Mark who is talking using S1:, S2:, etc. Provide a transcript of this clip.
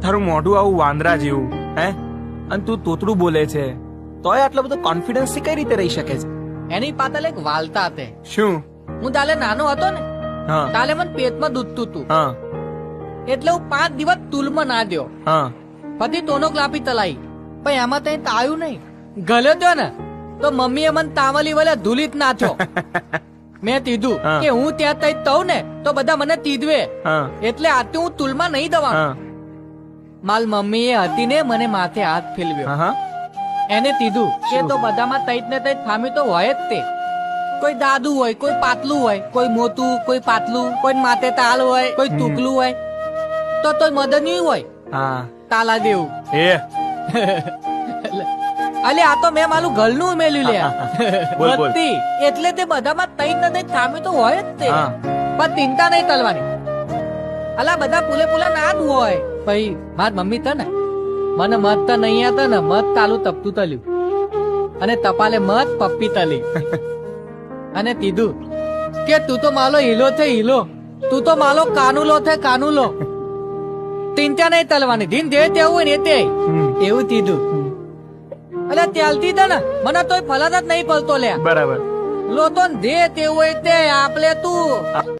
S1: તારું મોઢું આવું વાંદરા જેવું હે, અને તું તોતડું બોલે છે તોય આટલો બધો કોન્ફિડન્સ થી કઈ રીતે રહી શકે છે?
S2: એની પાછળ એક વાલતા હતી.
S1: શું?
S2: હું તાલે નાનો હતો ને,
S1: હા
S2: તાલે મને પેટમાં દૂધતું હતું,
S1: હા
S2: એટલે હું 5 દિવસ તુલમાં ના દ્યો.
S1: હા
S2: પછી ટોનોગ્રાફી તલાઈ, પણ એમાં તઈ તાયું નહીં. ગલ્યો ત્યો ને તો મમ્મીએ મને તાવલી વલે ધૂલિત નાખ્યો. મેં કીધું
S1: હા.
S2: કે હું ત્યાં તઈ તઉ ને તો બધા મને તીધવે,
S1: હા
S2: એટલે આથી હું તુલમાં નહીં દવા.
S1: હા
S2: માલ મમ્મી એ હતી ને મને માથે હાથ ફેરવ્યો.
S1: હા
S2: એને કીધું કે તો બધામાં તઈત ને તઈત ખામી તો હોય જ તે. કોઈ દાદુ હોય, કોઈ પાતલું હોય, કોઈ મોટું, કોઈ પાતલું, કોઈ માથે તાલ હોય, કોઈ ટૂકલું હોય, તો તોય મદન્યું હોય
S1: હા
S2: તાલા દેવું.
S1: એ
S2: અલે આ તો મેં મારું ગળનું ઉમેલ્યું લે.
S1: બોલ, બોલ.
S2: બત્તી એટલે તે બધામાં તઈત ને તઈત ખામી તો હોય જ તે.
S1: હા.
S2: પણ ચિંતા નહીં કરવાની. અલા બધા પુલે પુલા ના જ હોય. ભાઈ માર મમ્મી ત ને મને મત તો નહીં આતા ને મત તાલું તપતું તલ્યું, અને તપાલે મત પપ્પી તલી, અને કીધું કે તું તો માલો હીલો છે હીલો, તું તો માલો કાનુલો છે કાનુલો. ચિંતા નહીં તલવાની, ધીન જે તેવું હોય ને તે એવું કીધું. અલે ત્યાલતી ત ને મને તોય ફલાદ જ નહીં પડતો લે.
S1: બરાબર.
S2: લોતો દે તેવું હોય તે આપલે તું